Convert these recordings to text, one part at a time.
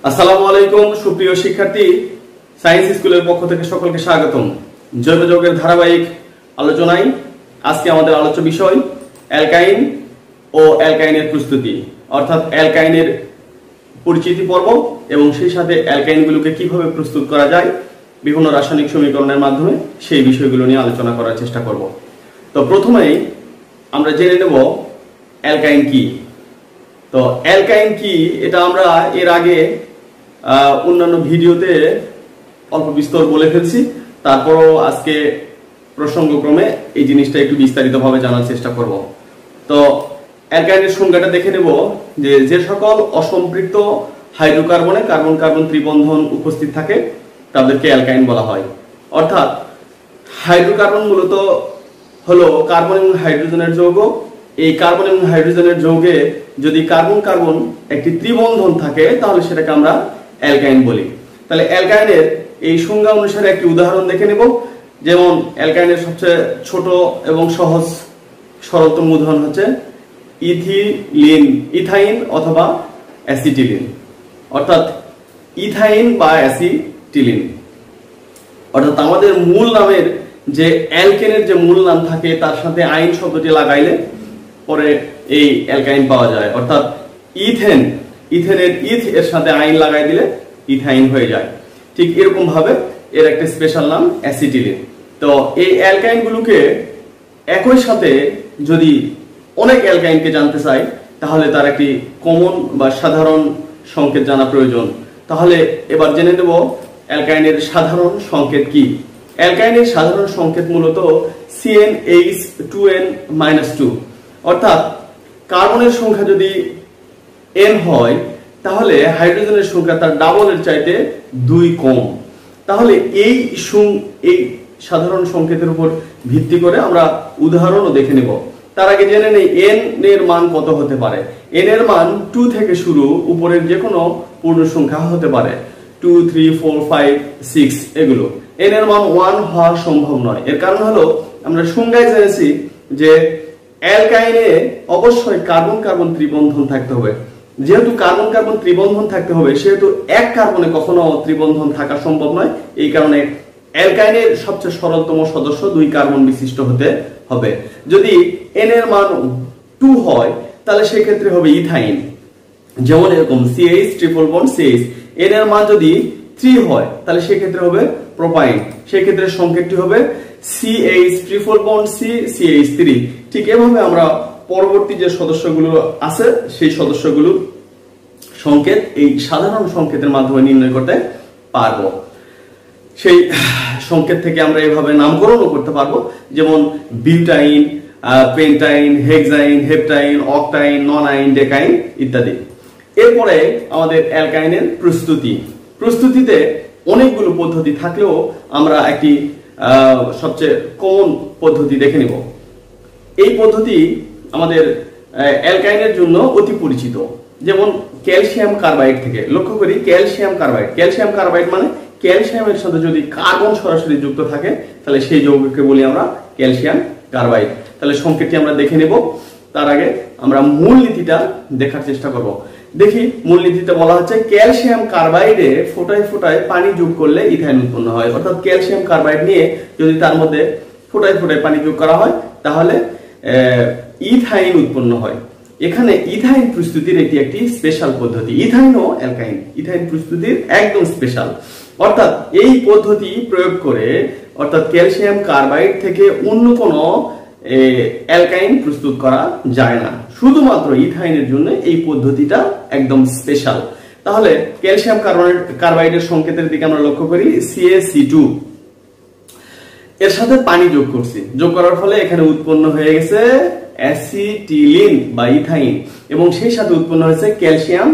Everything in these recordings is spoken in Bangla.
আসসালামু আলাইকুম সুপ্রিয় শিক্ষার্থী, সায়েন্স স্কুলের পক্ষ থেকে সকলকে স্বাগতম। জৈব যৌগের ধারাবাহিক আলোচনায় আজকে আমাদের আলোচ্য বিষয় অ্যালকাইন ও অ্যালকাইনের প্রস্তুতি, অর্থাৎ অ্যালকাইনের পরিচিতি পর্ব এবং সেই সাথে অ্যালকাইনগুলোকে কিভাবে প্রস্তুত করা যায় বিভিন্ন রাসায়নিক সমীকরণের মাধ্যমে, সেই বিষয়গুলো নিয়ে আলোচনা করার চেষ্টা করব। তো প্রথমেই আমরা জেনে নেব অ্যালকাইন কি। তো অ্যালকাইন কি এটা আমরা এর আগে অন্যান্য ভিডিওতে অল্প বিস্তর বলে ফেলছি, তারপরও আজকে প্রসঙ্গক্রমে এই জিনিসটা একটু বিস্তারিতভাবে জানার চেষ্টা করব। তো অ্যালকাইনের সংজ্ঞাটা দেখে নেব যে সকল অসম্পৃক্ত হাইড্রোকার্বনে কার্বন কার্বন ত্রিবন্ধন উপস্থিত থাকে তাদেরকে অ্যালকাইন বলা হয়। অর্থাৎ হাইড্রোকার্বন মূলত হলো কার্বন এবং হাইড্রোজেনের যৌগ। এই কার্বন এবং হাইড্রোজেনের যৌগে যদি কার্বন কার্বন একটি ত্রিবন্ধন থাকে তাহলে সেটাকে আমরা অ্যালকাইন বলি। তাহলে অ্যালকাইনের এই সংজ্ঞা অনুসারে একটি উদাহরণ দেখে নেব। যেমন অ্যালকাইনের সবচেয়ে ছোট এবং সহজ সরলতম উদাহরণ হচ্ছে ইথাইন অথবা অ্যাসিটিলিন, অর্থাৎ ইথাইন বা অ্যাসিটিলিন। অর্থাৎ আমাদের মূল নামের যে অ্যালকেনের যে মূল নাম থাকে তার সাথে আইন শব্দটি লাগাইলে পরে এই অ্যালকাইন পাওয়া যায়। অর্থাৎ ইথেনের ইথ এর সাথে আইন লাগাই দিলে ইথাইন হয়ে যায়। ঠিক এরকম ভাবে এর একটা স্পেশাল নাম অ্যাসিটিলিন। তো এই অ্যালকাইন গুলোকে একই সাথে যদি অনেক অ্যালকাইনকে জানতে চাই তাহলে তার একটি কমন বা সাধারণ সংকেত জানা প্রয়োজন। তাহলে এবার জেনে নেব অ্যালকাইনের সাধারণ সংকেত কি। অ্যালকাইনের সাধারণ সংকেত মূলত CnH2n-2, অর্থাৎ কার্বনের সংখ্যা যদি n হয় তাহলে হাইড্রোজেনের সংখ্যা তার ডাবলের চাইতে 2 কম। তাহলে এই সাধারণ সংকেতের উপর ভিত্তি করে আমরা উদাহরণও দেখে নেব। তার আগে জেনে নেই n এর মান কত হতে পারে। n এর মান 2 থেকে শুরু, উপরের যে কোনো পূর্ণ সংখ্যা হতে পারে, 2, 3, 4, 5, 6 এগুলো। n এর মান 1 হওয়া সম্ভব নয়। এর কারণ হলো আমরা সংজ্ঞায় জেনেছি যে অ্যালকাইনে অবশ্যই কার্বন কার্বন ত্রিবন্ধন থাকতে হবে। যেহেতু কার্বন কার্বন ত্রিবন্ধন থাকতে হবে সেহেতু এক কার্বনে কখনো ত্রিবন্ধন থাকা সম্ভব নয়। এই কারণে অ্যালকাইনের সবচেয়ে সরলতম সদস্য 2 কার্বন বিশিষ্ট হতে হবে। যদি n এর মান 2 হয় তাহলে সেক্ষেত্রে হবে ইথাইন, যেমন এরকম CH triple bond CH। n এর মান যদি 3 হয় তাহলে সেক্ষেত্রে হবে প্রোপাইন, সেক্ষেত্রে সংকেতটি হবে CH ট্রিপল বন্ড CH3। ঠিক এভাবে আমরা পরবর্তী যে সদস্যগুলো আছে সেই সদস্যগুলোর সংকেত এই সাধারণ সংকেতের মাধ্যমে নির্ণয় করতে পারবো। সেই সংকেত থেকে আমরা এভাবে নামকরণও করতে পারবো, যেমন বিউটাইন, পেন্টাইন, হেক্সাইন, হেপটাইন, অক্টাইন, ননাইন, ডেকাইন ইত্যাদি। এরপরে আমাদের অ্যালকাইনের প্রস্তুতিতে অনেকগুলো পদ্ধতি থাকলেও আমরা একটি সবচেয়ে কমন পদ্ধতি দেখে নেব। এই পদ্ধতি আমাদের অ্যালকাইনের জন্য অতি পরিচিত, যেমন ক্যালসিয়াম কার্বাইড থেকে। লক্ষ্য করি ক্যালসিয়াম কার্বাইড মানে ক্যালসিয়ামের সাথে যদি কার্বন সরাসরি যুক্ত থাকে তাহলে সেই যৌগকে বলি আমরা ক্যালসিয়াম কার্বাইড। তাহলে সংকেতটি আমরা দেখে নেব। তার আগে আমরা মূলনীতিটা দেখার চেষ্টা করব। দেখি মূলনীতিতে বলা হচ্ছে ক্যালসিয়াম কার্বাইডে ফোটায় ফোটায় পানি যোগ করলে ইথাইন উৎপন্ন হয়। অর্থাৎ ক্যালসিয়াম কার্বাইড নিয়ে যদি তার মধ্যে ফোটায় ফোটায় পানি যোগ করা হয় তাহলে ইথাইন উৎপন্ন হয়। এখানে ইথাইন প্রস্তুতির একটি স্পেশাল পদ্ধতি। ইথাইন ও অ্যালকাইন, ইথাইন প্রস্তুতির একদম স্পেশাল। অর্থাৎ এই পদ্ধতি প্রয়োগ করে অর্থাৎ ক্যালসিয়াম কার্বাইড থেকে অন্য কোনো অ্যালকাইন প্রস্তুত করা যায় না। শুধুমাত্র ইথাইনের জন্য এই পদ্ধতিটা একদম স্পেশাল। তাহলে ক্যালসিয়াম কার্বাইডের সংকেতের দিকে আমরা লক্ষ্য করি CaC2। এর সাথে পানি যোগ করছি, যোগ করার ফলে এখানে উৎপন্ন হয়ে গেছে অ্যাসিটিলিন বা ইথাইন এবং সেই সাথে উৎপন্ন হয়েছে ক্যালসিয়াম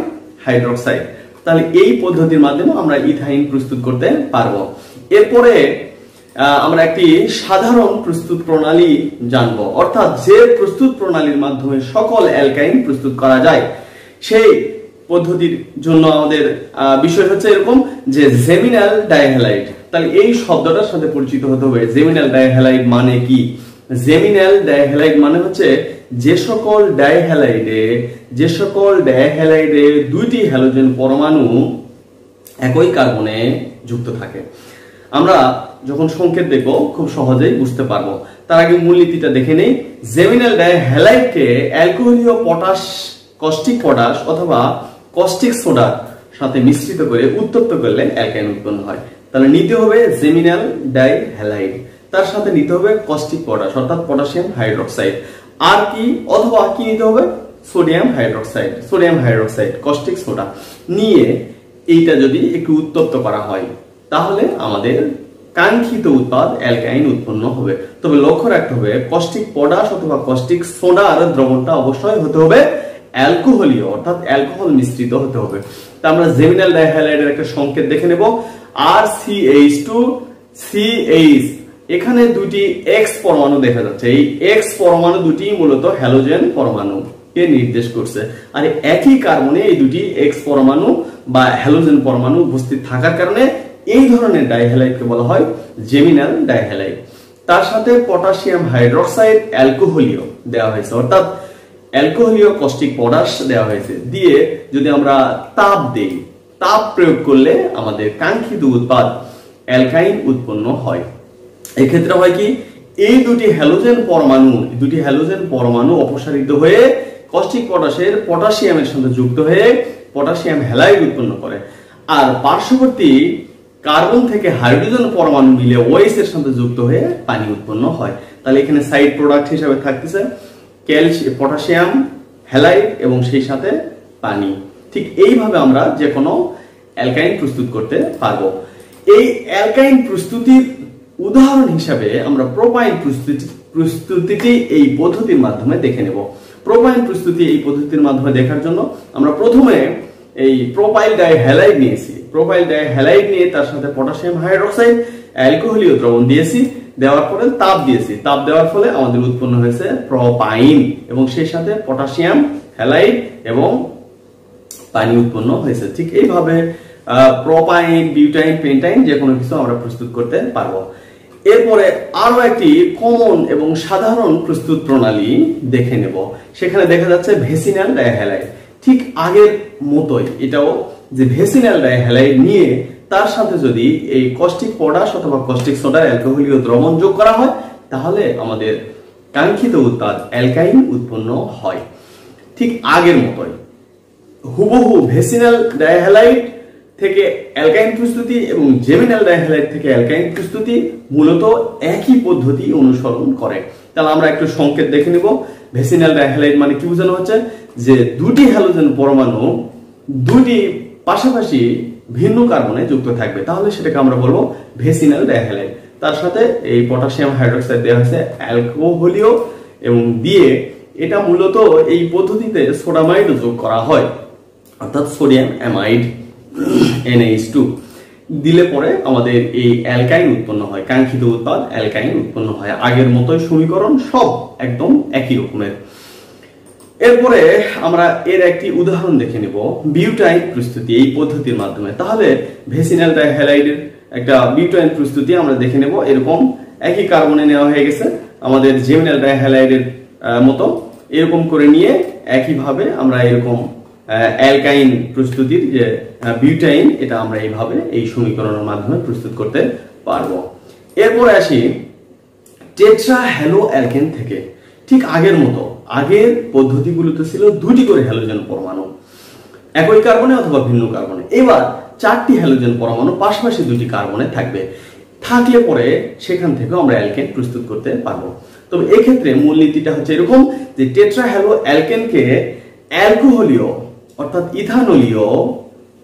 হাইড্রোক্সাইড। তাহলে এই পদ্ধতির মাধ্যমে আমরা ইথাইন প্রস্তুত করতে পারবো। এরপরে আমরা একটি সাধারণ প্রস্তুত প্রণালী জানবো, অর্থাৎ যে প্রস্তুত প্রণালীর মাধ্যমে সকল অ্যালকাইন প্রস্তুত করা যায় সেই পদ্ধতির জন্য আমাদের বিষয় হচ্ছে এরকম যে জেমিনাল ডাইহ্যালাইড। তাহলে এই শব্দটার সাথে পরিচিত হতে হবে। জেমিনাল ডাইহ্যালাইড মানে কি? জেমিনাল ডাইহ্যালাইড মানে হচ্ছে যে সকল ডাইহ্যালাইডে দুইটি হ্যালোজেন পরমাণু একই কার্বনে যুক্ত থাকে। আমরা যখন সংকেত দেখব খুব সহজেই বুঝতে পারবো। তার আগে মূলনীতিটা দেখে নেই। জেমিনাল ডাইহ্যালাইডকে অ্যালকোহলীয় পটাশ, কস্টিক পটাশ অথবা কস্টিক সোডার সাথে মিশ্রিত করে উত্তপ্ত করলে অ্যালকাইন উৎপন্ন হয়। তাহলে নিতে হবে জেমিনাল ডাইহ্যালাইড, তার সাথে নিতে হবে কস্টিক পটাশ অর্থাৎ পটাশিয়াম হাইড্রোক্সাইড, আর কি অথবা কি নিতে হবে সোডিয়াম হাইড্রোক্সাইড কস্টিক সোডা নিয়ে এইটা যদি একটু উত্তপ্ত করা হয় তাহলে আমাদের কাঙ্ক্ষিত উৎপাদ অ্যালকাইন উৎপন্ন হবে। তবে লক্ষ্য রাখতে হবে কস্টিক পটাশ অথবা কস্টিক সোডার দ্রবণটা অবশ্যই হতে হবে অ্যালকোহলীয় অর্থাৎ অ্যালকোহল মিশ্রিত হতে হবে। তা আমরা জেমিনাল ডাইহ্যালাইডের একটা সংকেত দেখে নেব। RCH2CH, এখানে দুটি X পরমাণু দেখা যাচ্ছে। এই X পরমাণু দুটি মূলত হ্যালোজেন পরমাণু কে নির্দেশ করছে। আর একই কার্বনে এই দুটি X পরমাণু বা হ্যালোজেন পরমাণু উপস্থিত থাকার কারণে এই ধরনের ডাইহ্যালাইডকে বলা হয় জেমিনাল ডাইহ্যালাইড। তার সাথে পটাশিয়াম হাইড্রোক্সাইড অ্যালকোহলীয় দেওয়া হয়েছে অর্থাৎ অ্যালকোহলীয় কস্টিক পটাশ দেওয়া হয়েছে। দিয়ে যদি আমরা তাপ দেই, তাপ প্রয়োগ করলে আমাদের কাঙ্ক্ষিত উৎপাদ অ্যালকাইন উৎপন্ন হয়। এক্ষেত্রে হয় কি এই দুটি হ্যালোজেন পরমাণু অপসারিত হয়ে কস্টিক পটাশের পটাশিয়ামের সাথে যুক্ত হয়ে পটাশিয়াম হ্যালাইড উৎপন্ন করে। আর পার্শ্ববর্তী কার্বন থেকে হাইড্রোজেন পরমাণু মিলে OH এর সাথে যুক্ত হয়ে পানি উৎপন্ন হয়। তাহলে এখানে সাইড প্রোডাক্ট হিসেবে থাকতেছে পটাশিয়াম হ্যালাইড এবং সেই সাথে পানি। ঠিক এইভাবে আমরা যে কোনো অ্যালকাইন প্রস্তুত করতে পারবো। এই অ্যালকাইন প্রস্তুতির উদাহরণ হিসাবে আমরা প্রোপাইন প্রস্তুতিটি এই পদ্ধতির মাধ্যমে দেখে নেব। প্রোপাইন প্রস্তুতি এই পদ্ধতির মাধ্যমে দেখার জন্য আমরা প্রথমে এই প্রোপাইল ডাইহ্যালাইড নিয়েছি। প্রোপাইল ডাইহ্যালাইড নিয়ে তার সাথে পটাশিয়াম হাইড্রোক্সাইড অ্যালকোহলীয় দ্রবণ দিয়েছি, দেওয়ার পরে তাপ দিয়েছি। তাপ দেওয়ার ফলে আমাদের উৎপন্ন হয়েছে প্রোপাইন এবং সেই সাথে পটাশিয়াম হ্যালাইড এবং পানি উৎপন্ন হয়েছে। ঠিক এইভাবে প্রোপাইন, বিউটাইন, পেন্টাইন যে কোনো কিছু আমরা প্রস্তুত করতে পারবো। এরপরে আরো একটি কমন এবং সাধারণ প্রস্তুত প্রণালী দেখে নেব। সেখানে দেখা যাচ্ছে ভেসিনাল ডাইহ্যালাইড। ঠিক আগের মতোই এটাও যে ভেসিনাল ডাইহ্যালাইড নিয়ে তার সাথে যদি এই কস্টিক পটাশ অথবা কস্টিক সোডা অ্যালকোহলীয় দ্রবণ যোগ করা হয় তাহলে আমাদের কাঙ্ক্ষিত উৎপাদ অ্যালকাইন উৎপন্ন হয়। ঠিক আগের মতোই হুবহু ভেসিনাল ডাইহ্যালাইড থেকে অ্যালকাইন প্রস্তুতি এবং জেমিনাল ডাইহ্যালাইড থেকে অ্যালকাইন প্রস্তুতি মূলত একই পদ্ধতি অনুসরণ করে। তাহলে আমরা একটু সংকেত দেখে নিব। ভেসিনাল ডাইহ্যালাইড মানে কি বোঝানো হচ্ছে যে দুটি হ্যালোজেন পরমাণু দুটি পাশাপাশি ভিন্ন কার্বনে যুক্ত থাকবে, তাহলে সেটাকে আমরা বলবো ভেসিনাল ডাইহ্যালাইড। তার সাথে এই পটাশিয়াম হাইড্রোক্সাইড দেওয়া হয়েছে অ্যালকোহলীয় এবং দিয়ে এটা মূলত এই পদ্ধতিতে সোডামাইড যোগ করা হয় অর্থাৎ সোডিয়াম অ্যামাইড NH2 দিলে পরে আমাদের এই অ্যালকাইন উৎপন্ন হয়। কাঙ্ক্ষিত উৎপাদ অ্যালকাইন উৎপন্ন হয়। আগের মতোই সমীকরণ, সব একদম একই রকমের। এরপরে আমরা এর একটি উদাহরণ দেখে নিব বিউটাইন প্রস্তুতি এই পদ্ধতির মাধ্যমে। তাহলে ভেসিনাল ডাইহ্যালাইডের একটা বিউটাইন প্রস্তুতি আমরা দেখে নেব। এরকম একই কার্বনে নেওয়া হয়ে গেছে আমাদের জেমিনাল ডাইহ্যালাইডের মতো। এরকম করে নিয়ে একইভাবে আমরা এরকম অ্যালকাইন প্রস্তুতির যে বিউটাইন এটা আমরা এইভাবে এই সমীকরণের মাধ্যমে প্রস্তুত করতে পারবো। এরপরে আসি টেট্রা হ্যালো অ্যালকেন থেকে। ঠিক আগের মতো আগের পদ্ধতিগুলোতে ছিল দুটি করে হ্যালোজেন পরমাণু একই কার্বনে অথবা ভিন্ন কার্বনে। এবার চারটি হ্যালোজেন পরমাণু পাশাপাশি দুটি কার্বনে থাকবে। থাকলে পরে সেখান থেকে আমরা অ্যালকেন প্রস্তুত করতে পারবো। তবে এক্ষেত্রে মূলনীতিটা হচ্ছে এরকম যে টেট্রা হ্যালো অ্যালকেনকে অ্যালকোহলীয় অর্থাৎ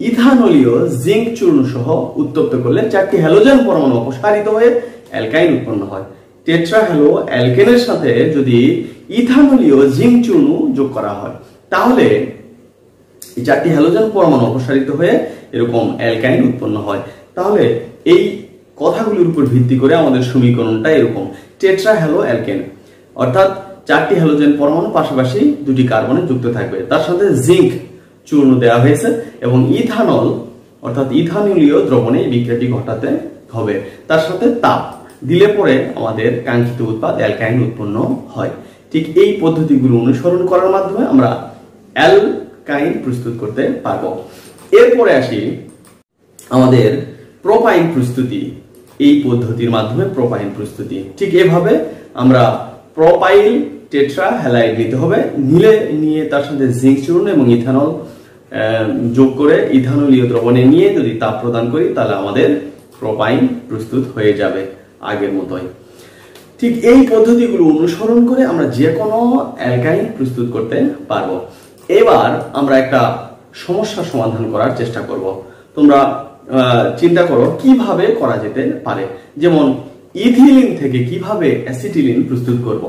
ইথানলীয় জিঙ্ক চূর্ণ সহ উত্তপ্ত করলে চারটি হ্যালোজেন পরমাণু অপসারিত হয়ে অ্যালকাইন উৎপন্ন হয়। টেট্রা হ্যালো অ্যালকেনের সাথে যদি ইথানলীয় জিঙ্ক চূর্ণ যোগ করা হয় তাহলে এই চারটি হ্যালোজেন পরমাণু অপসারিত হয়ে এরকম অ্যালকাইন উৎপন্ন হয়। তাহলে এই কথাগুলোর উপর ভিত্তি করে আমাদের সমীকরণটা এরকম টেট্রা হ্যালো অ্যালকেন অর্থাৎ চারটি হ্যালোজেন পরমাণু পাশাপাশি দুটি কার্বনে যুক্ত থাকবে, তার সাথে জিঙ্ক চূর্ণ দেওয়া হয়েছে এবং ইথানল অর্থাৎ ইথানলীয় দ্রবণে এই বিক্রিয়াটি ঘটাতে হবে। তার সাথে তাপ দিলে পরে আমাদের কাঙ্ক্ষিত উৎপাদ অ্যালকাইন উৎপন্ন হয়। ঠিক এই পদ্ধতিগুলো অনুসরণ করার মাধ্যমে আমরা অ্যালকাইন প্রস্তুত করতে পারবো। এরপরে আসি আমাদের প্রোপাইন প্রস্তুতি, এই পদ্ধতির মাধ্যমে প্রোপাইন প্রস্তুতি। ঠিক এভাবে আমরা প্রোপাইল টেট্রা হ্যালাইড নিতে হবে, নিয়ে তার সাথে জিঙ্ক চূর্ণ এবং ইথানল যোগ করে ইথানলীয় দ্রবণে নিয়ে যদি তাপ প্রদান করি তাহলে আমাদের প্রোপাইন প্রস্তুত হয়ে যাবে আগের মতোই। ঠিক এই পদ্ধতিগুলো অনুসরণ করে আমরা যে কোনো অ্যালকাইন প্রস্তুত করতে পারবো। এবার আমরা একটা সমস্যা সমাধান করার চেষ্টা করব। তোমরা চিন্তা করো কিভাবে করা যেতে পারে। যেমন ইথিলিন থেকে কিভাবে অ্যাসিটিলিন প্রস্তুত করব।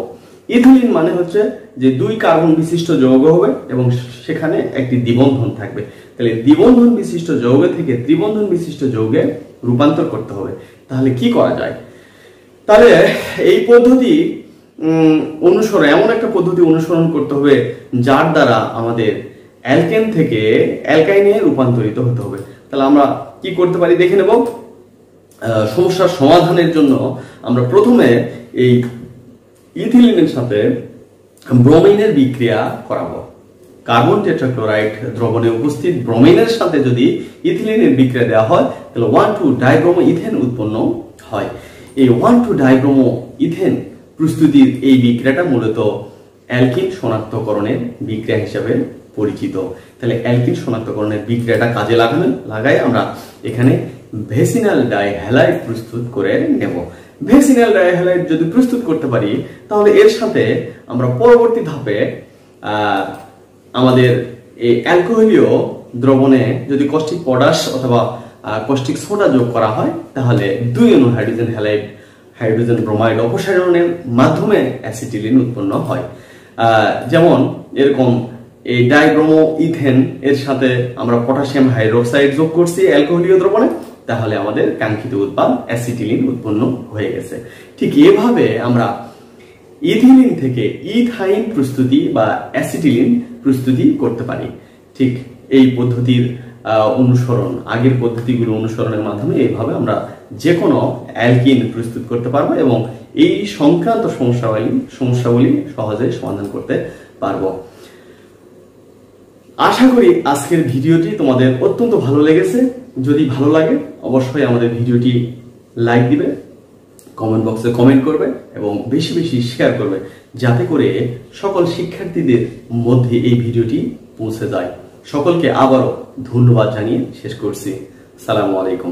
ইথিলিন মানে হচ্ছে যে 2 কার্বন বিশিষ্ট যৌগ হবে এবং সেখানে একটি দ্বিবন্ধন থাকবে। তাহলে দ্বিবন্ধন বিশিষ্ট যৌগ থেকে ত্রিবন্ধন বিশিষ্ট যৌগে রূপান্তর করতে হবে। তাহলে কি করা যায়? তাহলে এই পদ্ধতি এমন একটা পদ্ধতি অনুসরণ করতে হবে যার দ্বারা আমাদের অ্যালকেন থেকে অ্যালকাইনে রূপান্তরিত হতে হবে। তাহলে আমরা কি করতে পারি দেখে নেব। সমস্যার সমাধানের জন্য আমরা প্রথমে এই ইথিলিনের সাথে ব্রোমিনের বিক্রিয়া করাবো। কার্বন টেট্রাক্লোরাইড দ্রবণে উপস্থিত ব্রোমিনের সাথে যদি ইথিলিনের বিক্রিয়া দেওয়া হয় তাহলে 1,2-ডাইব্রোমো ইথেন উৎপন্ন হয়। এই 1,2-ডাইব্রোমো ইথেন প্রস্তুতির এই বিক্রিয়াটা মূলত অ্যালকিন শনাক্তকরণের বিক্রিয়া হিসাবে পরিচিত। তাহলে অ্যালকিন শনাক্তকরণের বিক্রিয়াটা কাজে লাগাই আমরা এখানে ভেসিনাল ডাইহ্যালাইড প্রস্তুত করে নেব। ভেসিনাল ডাইহ্যালাইড যদি প্রস্তুত করতে পারি তাহলে এর সাথে আমরা পরবর্তী ধাপে আমাদের এই অ্যালকোহলীয় দ্রবণে যদি কস্টিক পটাশ অথবা কস্টিক সোডা যোগ করা হয় তাহলে 2 অণু হাইড্রোজেন হ্যালাইড হাইড্রোজেন ব্রোমাইড অপসারণের মাধ্যমে অ্যাসিটিলিন উৎপন্ন হয়। যেমন এরকম এই ডাইব্রোমো ইথেন এর সাথে আমরা পটাশিয়াম হাইড্রোক্সাইড যোগ করছি অ্যালকোহলীয় দ্রবণে, তাহলে আমাদের কাঙ্ক্ষিত উৎপাদ অ্যাসিটিলিন উৎপন্ন হয়ে গেছে। ঠিক এভাবে আমরা ইথিলিন থেকে ইথাইন প্রস্তুতি বা অ্যাসিটিলিন প্রস্তুতি করতে পারি। ঠিক এই পদ্ধতির আগের পদ্ধতিগুলো অনুসরণের মাধ্যমে এইভাবে আমরা যে কোনো অ্যালকিন প্রস্তুত করতে পারবো এবং এই সংক্রান্ত সমস্যাগুলি সহজে সমাধান করতে পারবো। আশা করি আজকের ভিডিওটি তোমাদের অত্যন্ত ভালো লেগেছে। যদি ভালো লাগে অবশ্যই আমাদের ভিডিওটি লাইক দিবে, কমেন্ট বক্সে কমেন্ট করবে এবং বেশি বেশি শেয়ার করবে যাতে করে সকল শিক্ষার্থীদের মধ্যে এই ভিডিওটি পৌঁছে যায়। সকলকে আবারও ধন্যবাদ জানিয়ে শেষ করছি। আসসালামু আলাইকুম।